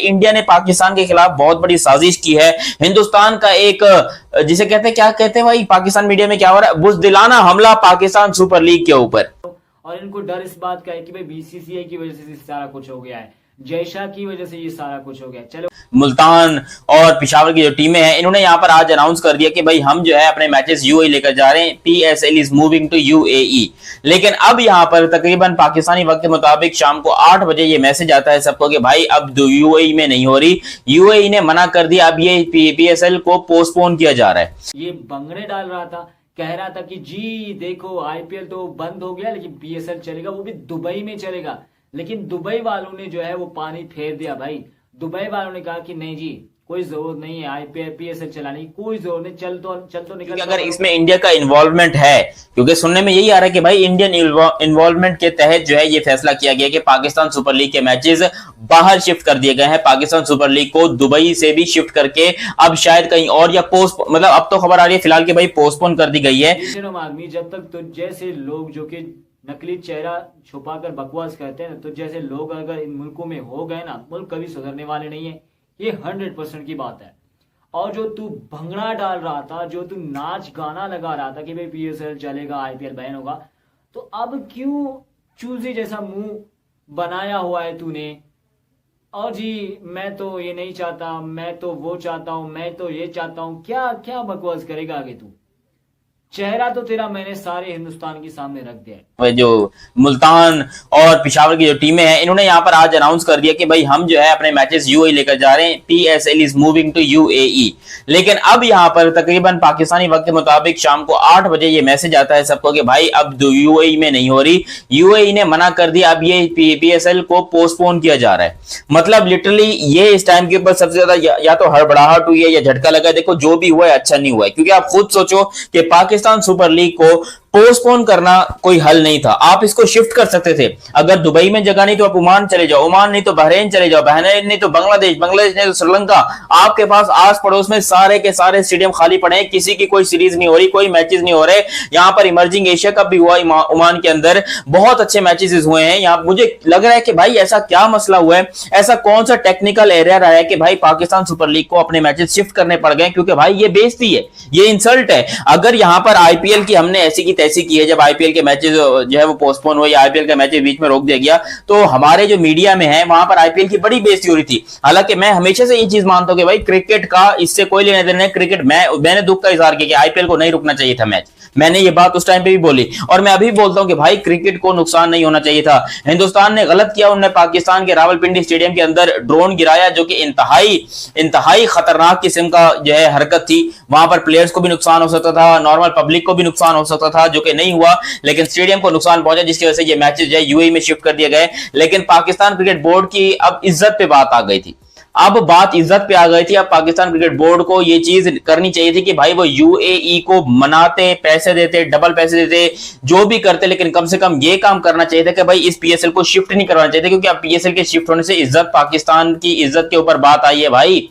India ने पाकिस्तान के खिलाफ बहुत बड़ी साजिश की है। हिंदुस्तान का एक जिसे कहते हैं, क्या कहते हैं भाई, पाकिस्तान मीडिया में क्या हो रहा है, बुज़दिलाना हमला पाकिस्तान सुपर लीग के ऊपर। और इनको डर इस बात का है कि भाई बीसीसीआई की वजह से सारा कुछ हो गया है, जय शाह की वजह से ये सारा कुछ हो गया। चलो, मुल्तान और पिशावर की जो टीमें हैं, इन्होंने यहाँ पर आज अनाउंस कर दिया कि भाई हम जो है अपने मैचेस यूएई लेकर जा रहे हैं, PSL is moving to UAE. लेकिन अब यहाँ पर तकरीबन पाकिस्तानी वक्त के मुताबिक शाम को 8 बजे ये मैसेज आता है सबको कि भाई अब यूएई में नहीं हो रही, यूएई ने मना कर दिया, अब ये पीएसएल को पोस्टपोन किया जा रहा है। ये बंगड़े डाल रहा था, कह रहा था कि जी देखो आईपीएल तो बंद हो गया लेकिन पीएसएल चलेगा, वो भी दुबई में चलेगा। लेकिन दुबई वालों ने जो है वो पानी फेर दिया भाई। दुबई वालों ने कहा कि नहीं जी, कोई जरूरत नहीं है आईपीएल पीएसएल चलाने की, कोई जरूरत नहीं, चल तो निकल। अगर इसमें इंडिया का इन्वॉल्वमेंट है, क्योंकि सुनने में यही आ रहा है कि भाई इंडियन इन्वॉल्वमेंट के तहत जो है ये फैसला किया गया कि पाकिस्तान सुपर लीग के मैचेस बाहर शिफ्ट कर दिए गए हैं। पाकिस्तान सुपर लीग को दुबई से भी शिफ्ट करके अब शायद कहीं और या पोस्ट, मतलब अब तो खबर आ रही है फिलहाल कि भाई पोस्टपोन कर दी गई है। आदमी जब तक तो जैसे लोग जो कि नकली चेहरा छुपाकर बकवास करते हैं, तो जैसे लोग अगर इन मुल्कों में हो गए ना, मुल्क कभी सुधरने वाले नहीं है, ये 100% की बात है। और जो तू भंगड़ा डाल रहा था, जो तू नाच गाना लगा रहा था कि भाई पीएसएल चलेगा आईपीएल बैन होगा, तो अब क्यों चूजी जैसा मुंह बनाया हुआ है तूने? और जी मैं तो ये नहीं चाहता, मैं तो वो चाहता हूं, मैं तो ये चाहता हूं, क्या क्या बकवास करेगा आगे तू? चेहरा तो तेरा मैंने सारे हिंदुस्तान के सामने रख दिया है। जो मुल्तान और पिशावर की जो टीमें हैं, इन्होंने यहाँ पर आज अनाउंस कर दिया कि भाई हम जो है अपने मैचेस यूएई लेकर जा रहे हैं, PSL is moving to UAE. लेकिन अब यहाँ पर तकरीबन पाकिस्तानी वक्त के मुताबिक शाम को 8 बजे ये मैसेज आता है सबको कि भाई अब यूएई में नहीं हो रही, यूएई ने मना कर दिया, अब ये पीएसएल को पोस्टपोन किया जा रहा है। मतलब लिटरली ये इस टाइम के ऊपर सबसे ज्यादा या तो हड़बड़ाहट हुई है या झटका लगा है। देखो जो भी हुआ है अच्छा नहीं हुआ है, क्योंकि आप खुद सोचो कि पाकिस्तान सुपर लीग को पोस्टपोन करना कोई हल नहीं था। आप इसको शिफ्ट कर सकते थे। अगर दुबई में जगह नहीं तो आप ओमान चले जाओ, ओमान नहीं तो बहरीन चले जाओ, बहरीन नहीं तो बांग्लादेश, बांग्लादेश नहीं तो श्रीलंका। आपके पास आस पड़ोस में सारे के सारे स्टेडियम खाली पड़े हैं, किसी की कोई सीरीज नहीं हो रही, कोई मैचेस नहीं हो रहे। यहाँ पर इमर्जिंग एशिया कप भी हुआ ओमान के अंदर, बहुत अच्छे मैचेस हुए हैं। यहाँ मुझे लग रहा है कि भाई ऐसा क्या मसला हुआ है, ऐसा कौन सा टेक्निकल एरिया रहा है कि भाई पाकिस्तान सुपर लीग को अपने मैचेस शिफ्ट करने पड़ गए? क्योंकि भाई ये बेइज्जती है, ये इंसल्ट है। अगर यहाँ पर आईपीएल की हमने ऐसी की तैसी की है, जब आईपीएल के मैचेस जो है वो पोस्टपोन हुए या आईपीएल का मैच बीच में रोक दिया गया, तो हमारे जो मीडिया में है वहां पर आईपीएल की बड़ी बेइज्जती हो रही थी। हालांकि मैं हमेशा से ये चीज मानता हूं कि भाई क्रिकेट का इससे कोई लेना देना नहीं। क्रिकेट मैंने दुख का इजहार किया कि आईपीएल को नहीं रुकना चाहिए था मैच, मैंने ये बात उस टाइम पे भी बोली और मैं अभी बोलता हूं कि भाई क्रिकेट को नुकसान नहीं होना चाहिए था। हिंदुस्तान ने गलत किया, उन्होंने पाकिस्तान के रावलपिंडी स्टेडियम के अंदर ड्रोन गिराया, जो कि इंतहाई खतरनाक किस्म का जो है हरकत थी। वहां पर प्लेयर्स को भी नुकसान हो सकता था, नॉर्मल पब्लिक को भी नुकसान हो सकता था, जो कि नहीं हुआ। लेकिन स्टेडियम को नुकसान पहुंचा, जिसकी वजह से ये मैचेस जो है यूएई में शिफ्ट कर दिए गए। लेकिन पाकिस्तान क्रिकेट बोर्ड की अब इज्जत पे बात आ गई थी, अब बात इज्जत पे आ गई थी। अब पाकिस्तान क्रिकेट बोर्ड को ये चीज करनी चाहिए थी कि भाई वो यूएई को मनाते, पैसे देते, डबल पैसे देते, जो भी करते, लेकिन कम से कम ये काम करना चाहिए था कि भाई इस पीएसएल को शिफ्ट नहीं करवाना चाहिए था। क्योंकि अब पीएसएल के शिफ्ट होने से इज्जत, पाकिस्तान की इज्जत के ऊपर बात आई है भाई।